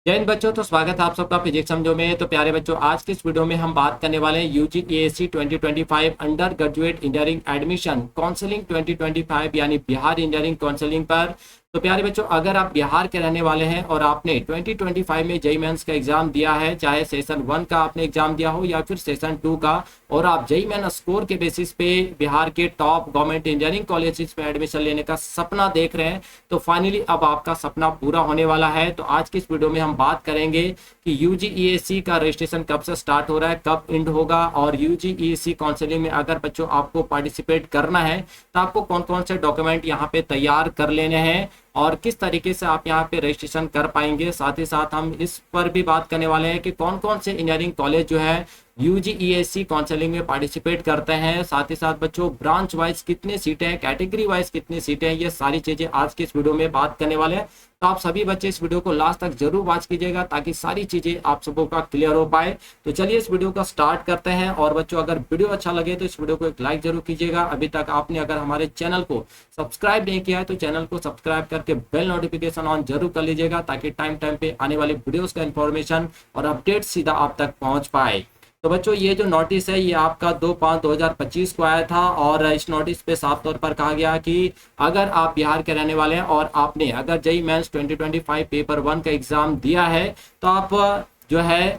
जय हिंद बच्चों। तो स्वागत है आप सबका फिजिक्स समझो में। तो प्यारे बच्चों, आज की इस वीडियो में हम बात करने वाले हैं यूजीईएसी 2025 under graduate engineering admission counselling 2025 यानी बिहार इंजीनियरिंग काउंसलिंग पर। तो प्यारे बच्चों, अगर आप बिहार के रहने वाले हैं और आपने 2025 में जेईई मेंस का एग्जाम दिया है, चाहे सेशन 1 का आपने एग्जाम दिया हो या फिर सेशन 2 का, और आप जेईई मेन स्कोर के बेसिस पे बिहार के टॉप गवर्नमेंट इंजीनियरिंग कॉलेजेस में एडमिशन लेने का सपना देख रहे हैं, तो फाइनली अब आपका सपना पूरा होने वाला है। तो आज की इस वीडियो में हम बात करेंगे कि यूजीईएसी का रजिस्ट्रेशन कब से स्टार्ट हो रहा है, कब एंड होगा, और यूजीईएसी काउंसलिंग में अगर बच्चों आपको पार्टिसिपेट करना है तो आपको कौन कौन से डॉक्यूमेंट यहाँ पे तैयार कर लेने हैं और किस तरीके से आप यहाँ पे रजिस्ट्रेशन कर पाएंगे। साथ ही साथ हम इस पर भी बात करने वाले हैं कि कौन कौन से इंजीनियरिंग कॉलेज जो है यूजीईएसी काउंसलिंग में पार्टिसिपेट करते हैं। साथ ही साथ बच्चों ब्रांच वाइज कितने सीटें हैं, कैटेगरी वाइज कितनी सीटें हैं, ये सारी चीजें आज की इस वीडियो में बात करने वाले हैं। तो आप सभी बच्चे इस वीडियो को लास्ट तक जरूर वॉच कीजिएगा ताकि सारी चीजें आप सबों का क्लियर हो पाए। तो चलिए इस वीडियो का स्टार्ट करते हैं। और बच्चों, अगर वीडियो अच्छा लगे तो इस वीडियो को एक लाइक जरूर कीजिएगा। अभी तक आपने अगर हमारे चैनल को सब्सक्राइब नहीं किया है तो चैनल को सब्सक्राइब करके बेल नोटिफिकेशन ऑन जरूर कर लीजिएगा ताकि टाइम टाइम पे आने वाले वीडियोस का इंफॉर्मेशन और अपडेट सीधा आप तक पहुंच पाए। तो बच्चों, ये जो नोटिस है ये आपका 2/5/2025 को आया था और इस नोटिस पे साफ तौर पर कहा गया कि अगर आप बिहार के रहने वाले हैं और आपने अगर जेईई मेंस 2025 पेपर 1 का एग्जाम दिया है तो आप जो है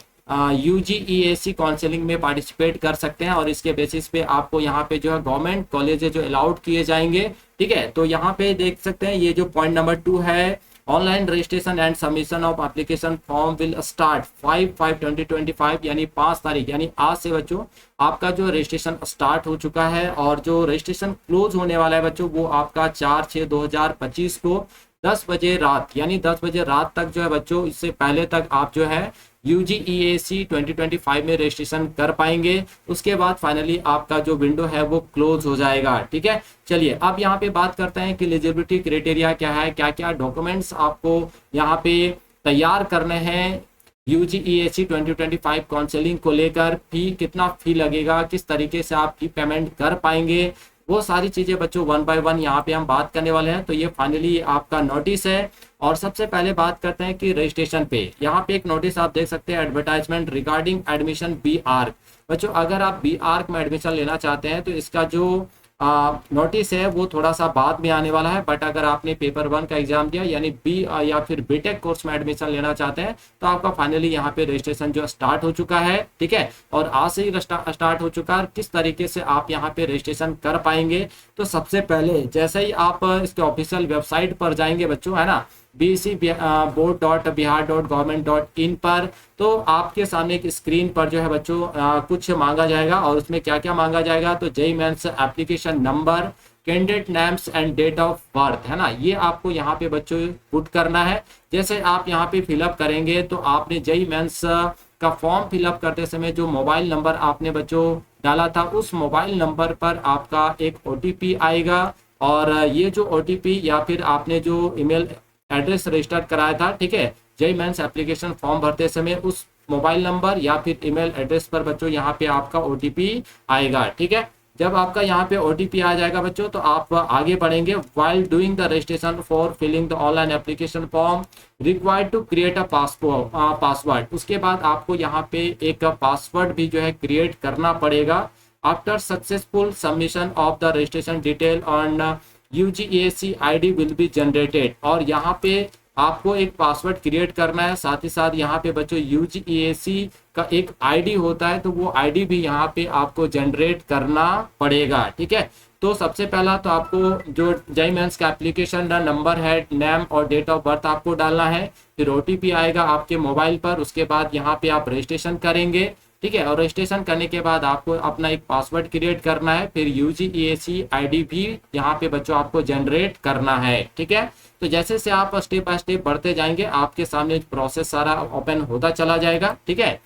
यूजीईएसी काउंसलिंग में पार्टिसिपेट कर सकते हैं और इसके बेसिस पे आपको यहाँ पे जो है गवर्नमेंट कॉलेज जो अलाउड किए जाएंगे। ठीक है, तो यहाँ पे देख सकते हैं ये जो पॉइंट नंबर 2 है, online registration and submission of application form will start 5/5/2025 यानी 5 तारीख यानी आज से बच्चों आपका जो रजिस्ट्रेशन स्टार्ट हो चुका है और जो रजिस्ट्रेशन क्लोज होने वाला है बच्चों वो आपका 4/6/2025 को 10 बजे रात यानी 10 बजे रात तक जो है बच्चों, इससे पहले तक आप जो है यूजीईएसी 2025 में रजिस्ट्रेशन कर पाएंगे। उसके बाद फाइनली आपका जो विंडो है वो क्लोज हो जाएगा। ठीक है, चलिए अब यहाँ पे बात करते हैं कि एलिजिबिलिटी क्राइटेरिया क्या है, क्या क्या डॉक्यूमेंट्स आपको यहाँ पे तैयार करने हैं यूजीईएसी 2025 काउंसलिंग को लेकर, फी कितना फी लगेगा, किस तरीके से आप फी पेमेंट कर पाएंगे, वो सारी चीजें बच्चों 1 बाय 1 यहाँ पे हम बात करने वाले हैं। तो ये फाइनली आपका नोटिस है। और सबसे पहले बात करते हैं कि रजिस्ट्रेशन पे यहाँ पे एक नोटिस आप देख सकते हैं, advertisement regarding admission B Arch. बच्चों, अगर आप बी आर्क में एडमिशन लेना चाहते हैं तो इसका जो नोटिस है वो थोड़ा सा बाद में आने वाला है, बट अगर आपने पेपर 1 का एग्जाम दिया यानी बी या फिर बीटेक कोर्स में एडमिशन लेना चाहते हैं तो आपका फाइनली यहाँ पे रजिस्ट्रेशन जो स्टार्ट हो चुका है। ठीक है, और आज से ही स्टार्ट हो चुका है। किस तरीके से आप यहाँ पे रजिस्ट्रेशन कर पाएंगे, तो सबसे पहले जैसे ही आप इसके ऑफिशियल वेबसाइट पर जाएंगे बच्चों, है ना, bcboard.bihar.government.in पर, तो आपके सामने एक स्क्रीन पर जो है बच्चों कुछ मांगा जाएगा और उसमें क्या क्या मांगा जाएगा, तो JEE Mains application number, candidate names and date of birth, है ना, ये आपको यहाँ पे बच्चों पुट करना है। जैसे आप यहाँ पे फिलअप करेंगे तो आपने जेईई मेंस का फॉर्म फिलअप करते समय जो मोबाइल नंबर आपने बच्चों डाला था उस मोबाइल नंबर पर आपका एक ओटीपी आएगा और ये जो ओटीपी या फिर आपने जो ईमेल एड्रेस रजिस्टर कराया था, ठीक है, जेईई मेंस एप्लीकेशन फॉर्म भरते समय उस मोबाइल नंबर या फिर ईमेल एड्रेस पर बच्चों यहाँ पे आपका ओटीपी आएगा। ठीक है, जब आपका यहाँ पे ओटीपी आ जाएगा बच्चों तो आप आगे बढ़ेंगे। While doing the registration for filling the online application form required to create a password, उसके बाद आपको यहाँ पे एक पासवर्ड भी जो है क्रिएट करना पड़ेगा। After successful submission of the registration detail on UGEAC ID will be generated, और यहाँ पे आपको एक पासवर्ड क्रिएट करना है। साथ ही साथ यहाँ पे बच्चों यूजीईएसी का एक आईडी होता है तो वो आईडी भी यहाँ पे आपको जनरेट करना पड़ेगा। ठीक है, तो सबसे पहला तो आपको जो जेईई मेंस का एप्लीकेशन नंबर है, नेम और डेट ऑफ बर्थ आपको डालना है, फिर ओटीपी आएगा आपके मोबाइल पर, उसके बाद यहाँ पे आप रजिस्ट्रेशन करेंगे। ठीक है, और रजिस्ट्रेशन करने के बाद आपको अपना एक पासवर्ड क्रिएट करना है, फिर यूजीईएसी आईडी भी यहाँ पे बच्चों आपको जनरेट करना है। ठीक है, तो जैसे से आप स्टेप बाय स्टेप बढ़ते जाएंगे आपके सामने प्रोसेस सारा ओपन होता चला जाएगा। ठीक है,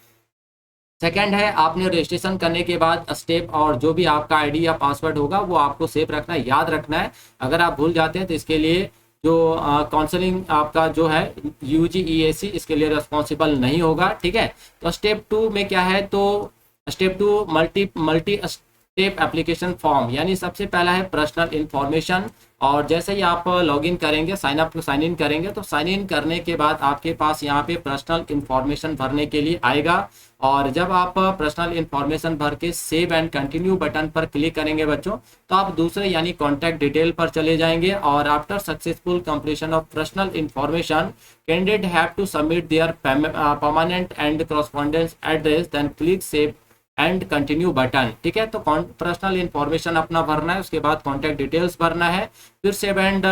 सेकंड है, आपने रजिस्ट्रेशन करने के बाद स्टेप और जो भी आपका आईडी या पासवर्ड होगा वो आपको सेव रखना है, याद रखना है। अगर आप भूल जाते हैं तो इसके लिए जो काउंसलिंग आपका जो है यूजीईएसी इसके लिए रिस्पॉन्सिबल नहीं होगा। ठीक है, तो स्टेप 2 में क्या है, तो step 2 multi step application form, यानी सबसे पहला है पर्सनल इंफॉर्मेशन। और जैसे ही आप लॉगिन करेंगे, साइन इन करेंगे, तो साइन इन करने के बाद आपके पास यहाँ पे पर्सनल इंफॉर्मेशन भरने के लिए आएगा। और जब आप पर्सनल इंफॉर्मेशन भर के सेव एंड कंटिन्यू बटन पर क्लिक करेंगे बच्चों, तो आप दूसरे यानी कॉन्टैक्ट डिटेल पर चले जाएंगे। और after successful completion of personal information, candidate have to submit their permanent and correspondence address, then click save and continue button. ठीक है, तो पर्सनल इंफॉर्मेशन अपना भरना है, उसके बाद कॉन्टैक्ट डिटेल्स भरना है, फिर सेव एंड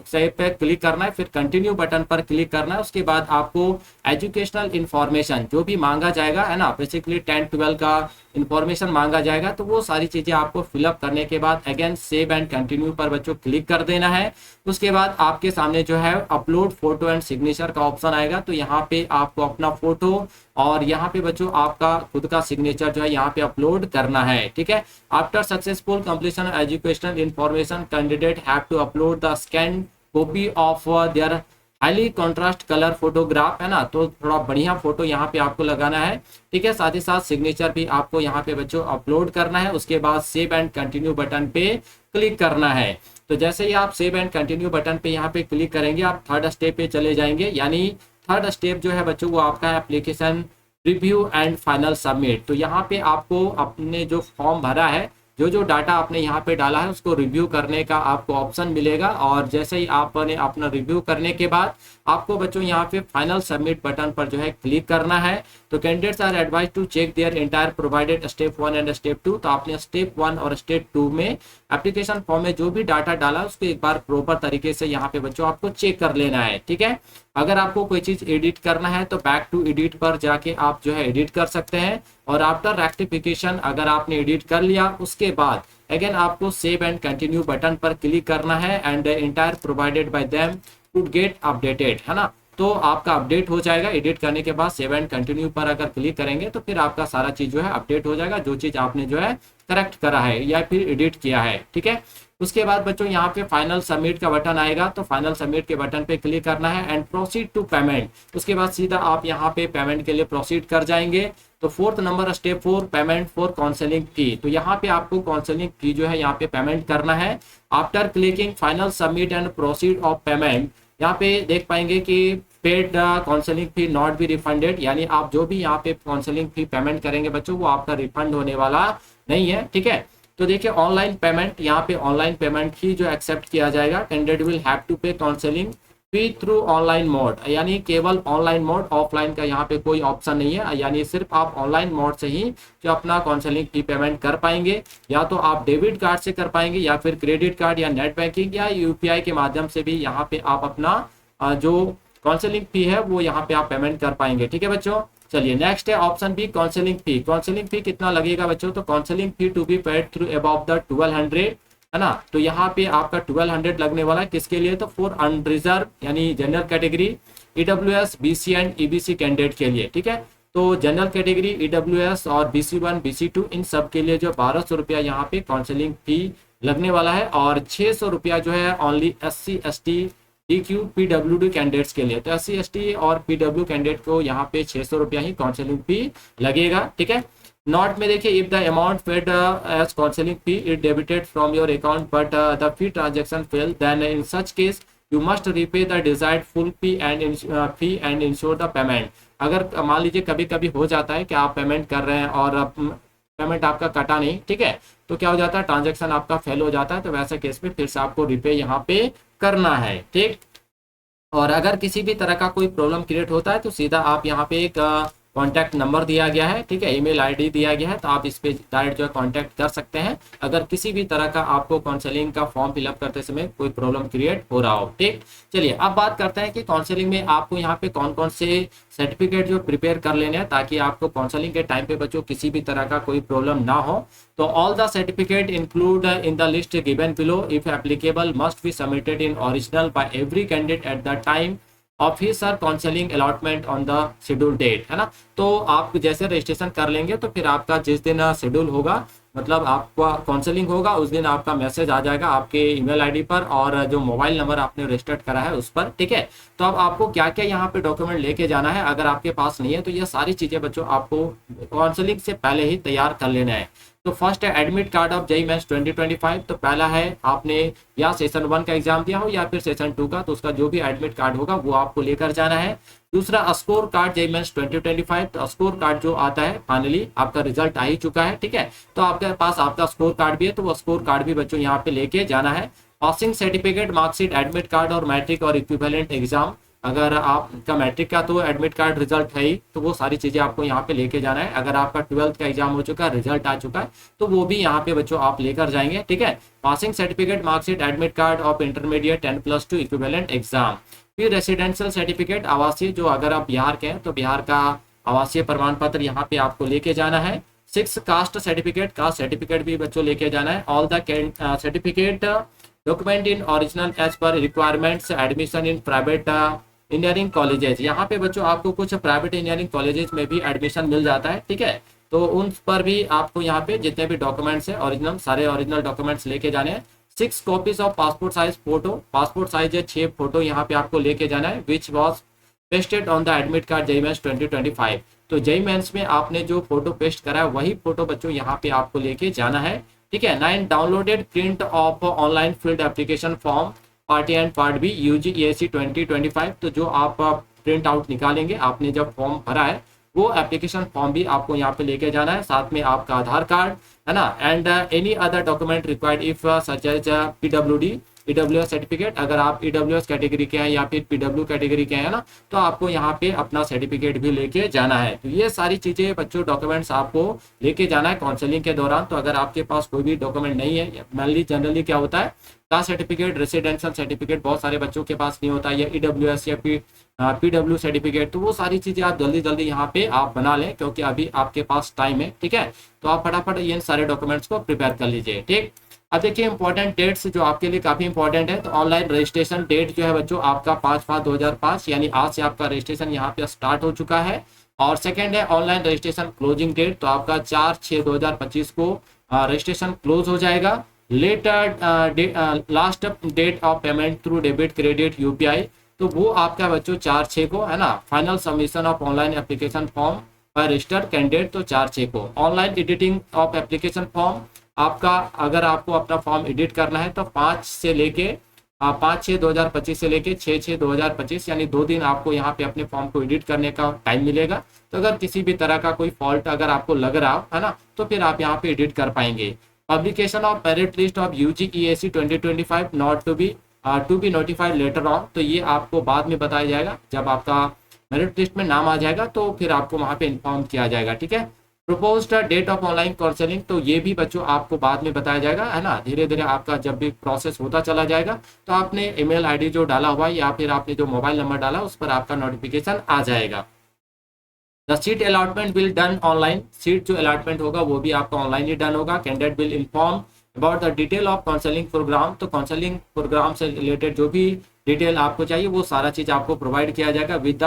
सेव पे क्लिक करना है, फिर कंटिन्यू बटन पर क्लिक करना है। उसके बाद आपको एजुकेशनल इंफॉर्मेशन जो भी मांगा जाएगा है ना, बेसिकली 10-12 का इंफॉर्मेशन मांगा जाएगा, तो वो सारी चीजें आपको फिलअप करने के बाद अगेन सेव एंड कंटिन्यू पर बच्चों क्लिक कर देना है। उसके बाद आपके सामने जो है अपलोड फोटो एंड सिग्नेचर का ऑप्शन आएगा, तो यहाँ पे आपको अपना फोटो और यहाँ पे बच्चों आपका खुद का सिग्नेचर जो है यहाँ पे अपलोड करना है। ठीक है, after successful completion educational information, candidate have to upload the scan copy of their highly contrast colour photograph, है ना, तो थोड़ा बढ़िया फोटो यहाँ पे आपको लगाना है। ठीक है, साथ ही साथ सिग्नेचर भी आपको यहाँ पे बच्चों अपलोड करना है। उसके बाद सेव एंड कंटिन्यू बटन पे क्लिक करना है। तो जैसे ही आप सेव एंड कंटिन्यू बटन पे यहाँ पे क्लिक करेंगे, आप थर्ड स्टेप पे चले जाएंगे, यानी थर्ड स्टेप जो है बच्चों वो आपका application review and final submit. तो यहाँ पे आपको अपने जो फॉर्म भरा है, जो डाटा आपने यहाँ पे डाला है, उसको रिव्यू करने का आपको ऑप्शन मिलेगा। और जैसे ही आपने अपना रिव्यू करने के बाद आपको बच्चों यहाँ पे फाइनल सबमिट बटन पर जो है क्लिक करना है। तो candidates are advise to check their entire provided step 1 and step 2। तो आपने स्टेप 1 और स्टेप 2 में एप्लीकेशन फॉर्म में जो भी डाटा डाला उसको एक बार प्रॉपर तरीके से यहाँ पे बच्चों आपको चेक कर लेना है। ठीक है, अगर आपको कोई चीज एडिट करना है तो बैक टू एडिट पर जाके आप जो है एडिट कर सकते हैं। और आफ्टर रेक्टिफिकेशन अगर आपने एडिट कर लिया, उसके बाद अगेन आपको सेव एंड कंटिन्यू बटन पर क्लिक करना है and entire provided by them would get updated, है ना। तो आपका अपडेट हो जाएगा। एडिट करने के बाद सेव एंड कंटिन्यू पर अगर क्लिक करेंगे तो फिर आपका सारा चीज जो है अपडेट हो जाएगा, जो चीज आपने जो है करेक्ट करा है या फिर एडिट किया है। ठीक है, उसके बाद बच्चों यहाँ पे फाइनल सबमिट का बटन आएगा, तो फाइनल सबमिट के बटन पे क्लिक करना है एंड प्रोसीड टू पेमेंट। उसके बाद सीधा आप यहाँ पे पेमेंट के लिए प्रोसीड कर जाएंगे। तो fourth number step 4, payment for counselling fee. तो यहाँ पे आपको काउंसलिंग फी जो है यहाँ पे पेमेंट करना है। After clicking final submit and proceed of payment, यहाँ पे देख पाएंगे कि paid counselling fee not be refunded, यानी आप जो भी यहाँ पे काउंसलिंग फी पेमेंट करेंगे बच्चों वो आपका रिफंड होने वाला नहीं है। ठीक है, तो देखिए ऑनलाइन पेमेंट, यहाँ पे ऑनलाइन पेमेंट ही जो एक्सेप्ट किया जाएगा। कैंडिडेट विल हैव टू पे काउंसलिंग फी थ्रू ऑनलाइन मोड, यानी केवल ऑनलाइन मोड, ऑफलाइन का यहाँ पे कोई ऑप्शन नहीं है, यानी सिर्फ आप ऑनलाइन मोड से ही जो अपना काउंसलिंग फी पेमेंट कर पाएंगे। या तो आप डेबिट कार्ड से कर पाएंगे या फिर क्रेडिट कार्ड या नेट बैंकिंग या यूपीआई के माध्यम से भी यहाँ पे आप अपना जो काउंसलिंग फी है वो यहाँ पे आप पेमेंट कर पाएंगे। ठीक है बच्चों, चलिए नेक्स्ट है option B, counselling fee. Counselling fee कितना लगेगा बच्चों, तो counselling fee to be paid through above the 1200, है ना। तो यहाँ पे आपका 1200 लगने वाला है, किसके लिए, तो फॉर अनरिजर्व यानी general category, EWS, BC and EBC candidate के लिए। ठीक है, तो जनरल कैटेगरी, ईडब्ल्यूएस और BC1 BC2 इन सब के लिए जो 1200 रुपया यहाँ पे काउंसलिंग फी लगने वाला है। और 600 रुपया जो है only SC ST DQ PWD candidates के लिए। तो SC ST और PW कैंडिडेट को यहाँ पे 600 रुपया ही काउंसलिंग फी लगेगा। ठीक है, नोट में देखिए, if the amount paid as counselling fee is debited from your account but the fee transaction fail, then in such case you must repay the desired full fee and ensure the payment. अगर मान लीजिए कभी कभी हो जाता है कि आप पेमेंट कर रहे हैं और पेमेंट आपका कटा नहीं, ठीक है, तो क्या हो जाता है, ट्रांजैक्शन आपका फेल हो जाता है, तो वैसे केस में फिर से आपको रिपे यहाँ पे करना है। ठीक, और अगर किसी भी तरह का कोई प्रॉब्लम क्रिएट होता है तो सीधा आप यहाँ पे एक कॉन्टैक्ट नंबर दिया गया है, ठीक है, ईमेल आईडी दिया गया है, तो आप इस पे डायरेक्ट जो है कॉन्टैक्ट कर सकते हैं अगर किसी भी तरह का आपको काउंसलिंग का फॉर्म फिलअप करते समय कोई प्रॉब्लम क्रिएट हो रहा हो। ठीक, चलिए अब बात करते हैं कि काउंसलिंग में आपको यहाँ पे कौन कौन से सर्टिफिकेट जो प्रिपेयर कर लेने हैं ताकि आपको काउंसलिंग के टाइम पे बच्चों किसी भी तरह का कोई प्रॉब्लम ना हो। तो all the certificate include in the list given below if applicable must be submitted in original by every candidate at the time of his sir counselling allotment on the schedule date, है ना। तो आप जैसे registration कर लेंगे तो फिर आपका जिस दिन शेड्यूल होगा मतलब आपका काउंसलिंग होगा उस दिन आपका मैसेज आ जाएगा आपके ईमेल आईडी पर और जो मोबाइल नंबर आपने रजिस्टर्ड करा है उस पर, ठीक है। तो अब आपको क्या क्या यहाँ पे डॉक्यूमेंट लेके जाना है, अगर आपके पास नहीं है तो ये सारी चीज़ें बच्चों आपको काउंसलिंग से पहले ही तैयार कर लेना है। तो फर्स्ट है admit card of JEE Mains 2025। तो पहला है आपने या सेशन 1 का एग्जाम दिया हो या फिर सेशन 2 का, तो उसका जो भी एडमिट कार्ड होगा वो आपको लेकर जाना है। दूसरा स्कोर कार्ड जेईई मेंस 2025। तो स्कोर कार्ड जो आता है फाइनली आपका रिजल्ट आ ही चुका है, ठीक है। तो आपके पास आपका स्कोर कार्ड भी है तो वो स्कोर कार्ड भी बच्चों यहाँ पे लेके जाना है। Passing certificate, marksheet, admit card और मैट्रिक और इक्विवेलेंट एग्जाम, अगर आपका मैट्रिक का तो एडमिट कार्ड रिजल्ट है ही तो वो सारी चीज़ें आपको यहाँ पे लेके जाना है। अगर आपका 12th का एग्जाम हो चुका है, रिजल्ट आ चुका है, तो वो भी यहाँ पे बच्चों आप लेकर जाएंगे, ठीक है। Passing certificate, marksheet, admit card of intermediate 10+2 equivalent exam. फिर रेसिडेंशियल सर्टिफिकेट, आवासीय, जो अगर आप बिहार के हैं तो बिहार का आवासीय प्रमाण पत्र यहाँ पे आपको लेके जाना है। 6 कास्ट सर्टिफिकेट, कास्ट सर्टिफिकेट भी बच्चों लेके जाना है। All the certificate document in original as per requirements, admission in private engineering colleges. यहाँ पे बच्चों आपको कुछ प्राइवेट इंजीनियरिंग कॉलेजेस में भी एडमिशन मिल जाता है, ठीक है। तो उन पर भी आपको यहाँ पे जितने भी डॉक्यूमेंट्स है ओरिजिनल, सारे ओरिजिनल डॉक्यूमेंट्स लेके जाने हैं। 6 copies of passport size photo, passport size है 6 फोटो यहाँ पे आपको लेके जाना है। Which was pasted on the admit card JEE Mains 2025। तो जेईई मेंस में आपने जो फोटो पेस्ट करा है वही फोटो बच्चों यहाँ पे आपको लेके जाना है, ठीक है। 9 downloaded print of online filled application form part A and part B UG EAC 2025। तो जो आप प्रिंट आउट निकालेंगे आपने जब फॉर्म भरा है वो एप्लीकेशन फॉर्म भी आपको यहाँ पे लेके जाना है, साथ में आपका आधार कार्ड है ना, and any other document required if such as PWD, EWS certificate. अगर आप ईडब्ल्यूएस कैटेगरी के हैं या फिर पीडब्ल्यू कैटेगरी के हैं ना, तो आपको यहाँ पे अपना सर्टिफिकेट भी लेके जाना है। तो ये सारी चीजें बच्चों डॉक्यूमेंट्स आपको लेके जाना है काउंसलिंग के दौरान। तो अगर आपके पास कोई भी डॉक्यूमेंट नहीं है, मेनली जनरली क्या होता है कास्ट सर्टिफिकेट, रेसिडेंशियल सर्टिफिकेट बहुत सारे बच्चों के पास नहीं होता, या ईडब्ल्यूएस या पीडब्ल्यू सर्टिफिकेट, तो वो सारी चीजें आप जल्दी जल्दी यहाँ पे आप बना लें क्योंकि अभी आपके पास टाइम है, ठीक है। तो आप फटाफट ये सारे डॉक्यूमेंट्स को प्रिपेयर कर लीजिए, ठीक। अब देखिए इंपॉर्टेंट डेट्स जो आपके लिए काफी इंपॉर्टेंट है। तो ऑनलाइन रजिस्ट्रेशन डेट जो है बच्चों आपका 5/5/2005, यानी आज से आपका रजिस्ट्रेशन यहाँ पे स्टार्ट हो चुका है। और सेकंड है ऑनलाइन रजिस्ट्रेशन क्लोजिंग डेट, तो आपका 4/6/2025 को रजिस्ट्रेशन क्लोज हो जाएगा। Later last date of payment through debit credit UPI, तो वो आपका बच्चों 4/6 को है ना। Final submission of online application form पर रजिस्टर्ड कैंडिडेट तो 4/6 को। Online editing of application form आपका, अगर आपको अपना फॉर्म एडिट करना है तो 5/6/2025 से लेके 6/6/2025, यानी 2 दिन आपको यहाँ पे अपने फॉर्म को एडिट करने का टाइम मिलेगा। तो अगर किसी भी तरह का कोई फॉल्ट अगर आपको लग रहा हो है ना, तो फिर आप यहाँ पे एडिट कर पाएंगे। Publication of merit list of UGEAC 2025 not to be notified later on, तो ये आपको बाद में बताया जाएगा। जब आपका मेरिट लिस्ट में नाम आ जाएगा तो फिर आपको वहाँ पे इन्फॉर्म किया जाएगा, ठीक है। Proposed date of online counselling, तो ये भी बच्चों आपको बाद में बताया जाएगा है ना। धीरे धीरे आपका जब भी प्रोसेस होता चला जाएगा तो आपने ईमेल आईडी जो डाला हुआ है या फिर आपने जो मोबाइल नंबर डाला उस पर आपका नोटिफिकेशन आ जाएगा। The seat allotment will done online, seat जो अलॉटमेंट होगा वो भी आपका ऑनलाइन ही डन होगा। Candidate will inform about the detail of counselling programme, तो काउंसलिंग प्रोग्राम से रिलेटेड जो भी डिटेल आपको चाहिए वो सारा चीज आपको प्रोवाइड किया जाएगा with the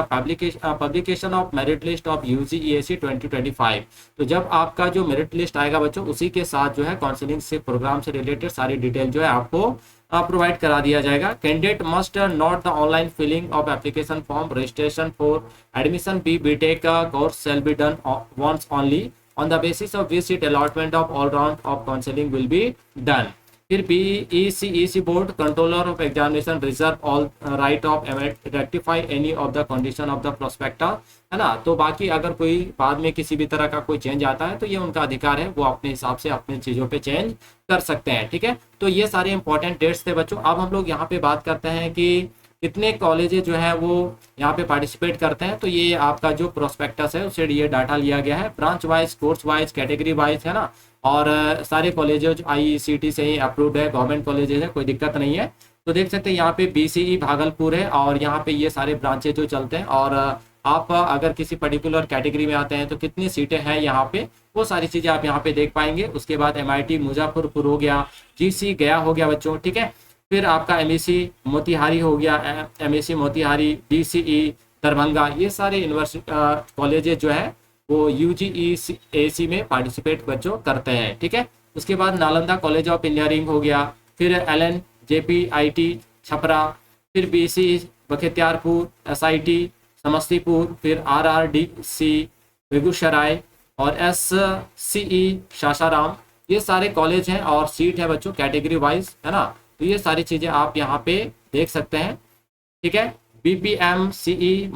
publication of merit list of UGEAC 2025। तो जब आपका जो मेरिट लिस्ट आएगा बच्चों उसी के साथ जो है काउंसलिंग से प्रोग्राम से रिलेटेड सारी डिटेल जो है आपको प्रोवाइड करा दिया जाएगा। Candidate must note the online filling of application form, registration for admission BTech course shall be done once only on the basis of which seat allotment of all round of counseling will be done। फिर BECEC board controller of examination reserve all right of rectify any of the condition of the prospectus, है ना। तो बाकी अगर कोई बाद में किसी भी तरह का कोई चेंज आता है तो ये उनका अधिकार है, वो अपने हिसाब से अपनी चीजों पे चेंज कर सकते हैं, ठीक है। तो ये सारे इंपॉर्टेंट डेट्स थे बच्चों। अब हम लोग यहाँ पे बात करते हैं कि कितने कॉलेजेस जो है वो यहाँ पे पार्टिसिपेट करते हैं। तो ये आपका जो प्रोस्पेक्टस है उससे ये डाटा लिया गया है, branch wise, course wise, category wise, है ना। और सारे कॉलेजेस आईसीटी से ही अप्रूव्ड है, गवर्नमेंट कॉलेजेस है, कोई दिक्कत नहीं है। तो देख सकते हैं यहाँ पे बीसीई भागलपुर है और यहाँ पे ये सारे ब्रांचेज जो चलते हैं। और आप अगर किसी पर्टिकुलर कैटेगरी में आते हैं तो कितनी सीटें हैं यहाँ पे, वो सारी चीजें आप यहाँ पे देख पाएंगे। उसके बाद MIT मुजफ्फरपुर हो गया, GC गया हो गया बच्चों, ठीक है। फिर आपका MSc मोतिहारी हो गया, MSc मोतिहारी, DCE दरभंगा, ये सारे यूनिवर्सिटी कॉलेजेस जो है वो UGEAC में पार्टिसिपेट बच्चों करते हैं। ठीक है, उसके बाद नालंदा कॉलेज ऑफ इंजीनियरिंग हो गया, फिर LNJPIT छपरा, फिर BC बख्तियारपुर, SIT समस्तीपुर, फिर RRDC बेगूसराय और SCE सासाराम। ये सारे कॉलेज हैं और सीट है बच्चों कैटेगरी वाइज, है ना। तो ये सारी चीज़ें आप यहाँ पे देख सकते हैं। ठीक है, BPMCE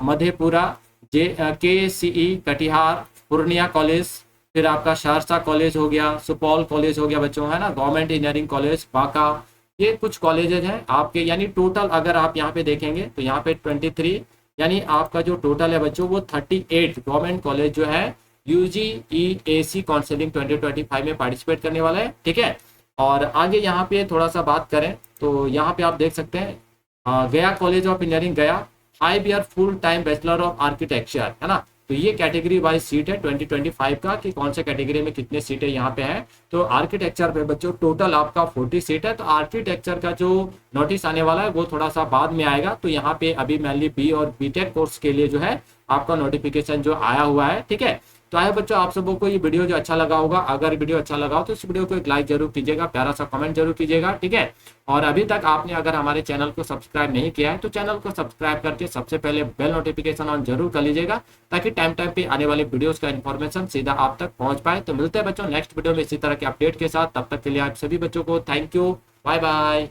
Madhepura, KCE Katihar, Purnia college, फिर आपका सहरसा कॉलेज हो गया, सुपौल कॉलेज हो गया बच्चों, है ना, गवर्नमेंट इंजीनियरिंग कॉलेज बांका। ये कुछ कॉलेजेज हैं आपके, यानी टोटल अगर आप यहाँ पे देखेंगे तो यहाँ पे 23, यानी आपका जो टोटल है बच्चों वो 38 गवर्नमेंट कॉलेज जो है UGEAC काउंसलिंग 2025 में पार्टिसिपेट करने वाला है। ठीक है, और आगे यहाँ पे थोड़ा सा बात करें तो यहाँ पे आप देख सकते हैं गया कॉलेज ऑफ इंजीनियरिंग गया, 5 year full time bachelor of architecture, है ना। तो ये कैटेगरी वाइज सीट है 2025 का कि कौन से कैटेगरी में कितने सीटें यहाँ पे हैं। तो आर्किटेक्चर पे बच्चों टोटल आपका 40 सीट है। तो आर्किटेक्चर का जो नोटिस आने वाला है वो थोड़ा सा बाद में आएगा। तो यहाँ पे अभी मेनली B और BTech कोर्स के लिए जो है आपका नोटिफिकेशन जो आया हुआ है। ठीक है, तो आए बच्चों आप सबों को ये वीडियो जो अच्छा लगा होगा, अगर वीडियो अच्छा लगा हो तो इस वीडियो को एक लाइक जरूर कीजिएगा, प्यारा सा कमेंट जरूर कीजिएगा। ठीक है, और अभी तक आपने अगर हमारे चैनल को सब्सक्राइब नहीं किया है तो चैनल को सब्सक्राइब करके सबसे पहले बेल नोटिफिकेशन ऑन जरूर कर लीजिएगा, ताकि टाइम टाइम पे आने वाले वीडियोस का इन्फॉर्मेशन सीधा आप तक पहुंच पाए। तो मिलते हैं बच्चों नेक्स्ट वीडियो में इसी तरह के अपडेट के साथ, तब तक के लिए आप सभी बच्चों को थैंक यू, बाय बाय।